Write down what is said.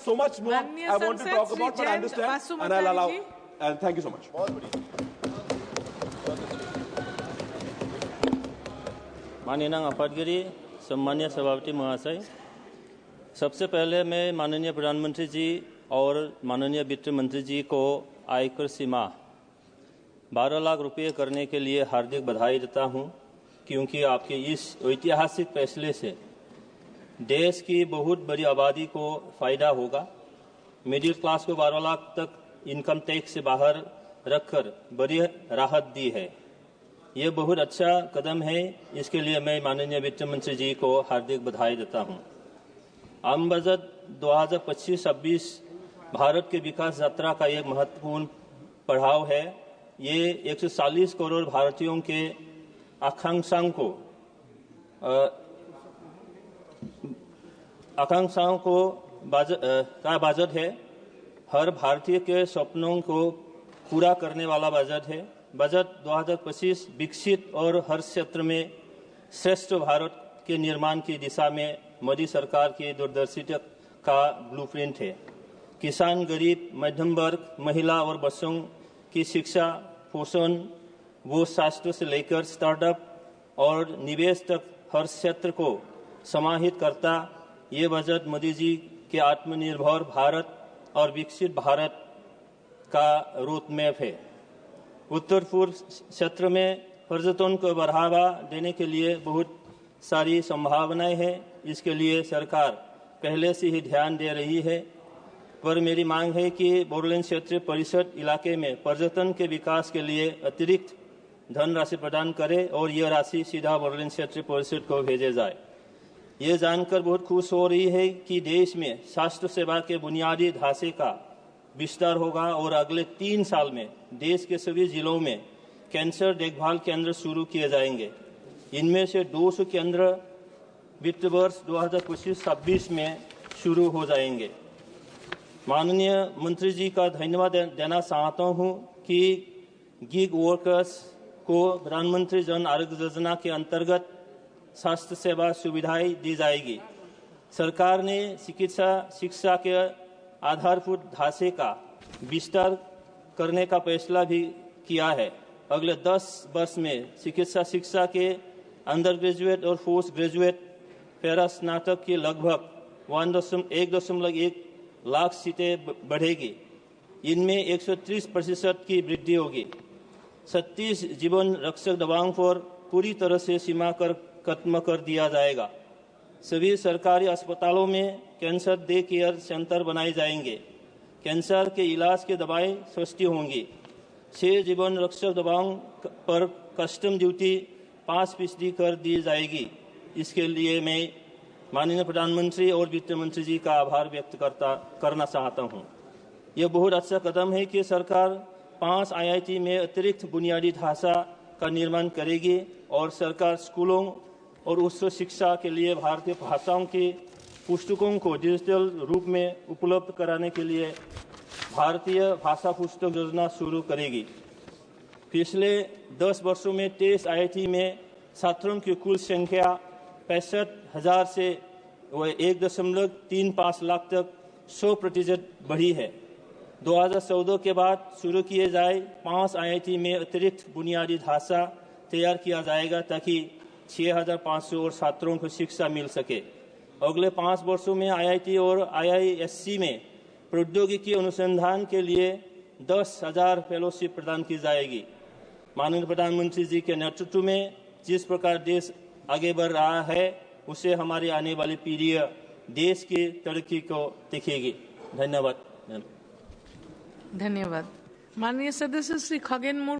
So much more I want to talk about, but I understand, and I'll allow. And thank you so much. माननीय अपाटगिरी, सम्मानीय सभापति महाशय, सबसे पहले मैं माननीय प्रधानमंत्री जी और माननीय वित्त मंत्री जी को आयकर सीमा 12 लाख रुपये करने के लिए हार्दिक बधाई देता हूं, क्योंकि आपके इस ऐतिहासिक फैसले से देश की बहुत बड़ी आबादी को फायदा होगा। मिडिल क्लास को 12 लाख तक इनकम टैक्स से बाहर रखकर बड़ी राहत दी है। ये बहुत अच्छा कदम है, इसके लिए मैं माननीय वित्त मंत्री जी को हार्दिक बधाई देता हूं। आम बजट 2025-26 भारत के विकास यात्रा का एक महत्वपूर्ण पड़ाव है। ये 140 करोड़ भारतीयों के आकांक्षाओं का बजट है। हर भारतीय के सपनों को पूरा करने वाला बजट है। बजट 2025 विकसित और हर क्षेत्र में श्रेष्ठ भारत के निर्माण की दिशा में मोदी सरकार की दूरदर्शिता का ब्लूप्रिंट है। किसान, गरीब, मध्यम वर्ग, महिला और बच्चों की शिक्षा, पोषण व स्वास्थ्य से लेकर स्टार्टअप और निवेश तक हर क्षेत्र को समाहित करता ये बजट मोदी जी के आत्मनिर्भर भारत और विकसित भारत का रोडमैप है। उत्तर पूर्व क्षेत्र में पर्यटन को बढ़ावा देने के लिए बहुत सारी संभावनाएं हैं। इसके लिए सरकार पहले से ही ध्यान दे रही है, पर मेरी मांग है कि बोडोलैंड क्षेत्रीय परिषद इलाके में पर्यटन के विकास के लिए अतिरिक्त धनराशि प्रदान करे और यह राशि सीधा बोडोलैंड क्षेत्रीय परिषद को भेजे जाए। ये जानकर बहुत खुश हो रही है कि देश में स्वास्थ्य सेवा के बुनियादी ढांचे का विस्तार होगा और अगले 3 साल में देश के सभी जिलों में कैंसर देखभाल केंद्र शुरू किए जाएंगे। इनमें से 200 केंद्र वित्त वर्ष 2025-26 में शुरू हो जाएंगे। माननीय मंत्री जी का धन्यवाद देना चाहता हूं कि गिग वर्कर्स को प्रधानमंत्री जन आरोग्य योजना के अंतर्गत स्वास्थ्य सेवा सुविधाएं दी जाएगी। सरकार ने चिकित्सा शिक्षा के आधारभूत ढांचे का विस्तार करने का फैसला भी किया है। अगले 10 वर्ष में चिकित्सा शिक्षा के अंडर ग्रेजुएट और पोस्ट ग्रेजुएट पैरा स्नातक की लगभग 1.1 लाख सीटें बढ़ेगी। इनमें 130% की वृद्धि होगी। 36 जीवन रक्षक दवाओं पर पूरी तरह से सीमा कर खत्म कर दिया जाएगा। सभी सरकारी अस्पतालों में कैंसर डे केयर सेंटर बनाए जाएंगे। कैंसर के इलाज की दवाएं सस्ती होंगी। 6 जीवन रक्षक दवाओं पर कस्टम ड्यूटी 5% कर दी जाएगी। इसके लिए मैं माननीय प्रधानमंत्री और वित्त मंत्री जी का आभार व्यक्त करना चाहता हूं। यह बहुत अच्छा कदम है कि सरकार 5 IIT में अतिरिक्त बुनियादी ढांचा का निर्माण करेगी और सरकार स्कूलों और उच्च शिक्षा के लिए भारतीय भाषाओं की पुस्तकों को डिजिटल रूप में उपलब्ध कराने के लिए भारतीय भाषा पुस्तक योजना शुरू करेगी। पिछले 10 वर्षों में 23 IIT में छात्रों की कुल संख्या 65,000 से 1.35 लाख तक 100% बढ़ी है। 2014 के बाद शुरू किए जाए 5 IIT में अतिरिक्त बुनियादी ढांचा तैयार किया जाएगा ताकि 6,500 और छात्रों को शिक्षा मिल सके। अगले 5 वर्षों में IIT और IISc में प्रौद्योगिकी अनुसंधान के लिए 10,000 फेलोशिप प्रदान की जाएगी। माननीय प्रधानमंत्री जी के नेतृत्व में जिस प्रकार देश आगे बढ़ रहा है, उसे हमारी आने वाली पीढ़ी देश की तरक्की को देखेगी। धन्यवाद। धन्यवाद। माननीय सदस्य श्री खगेन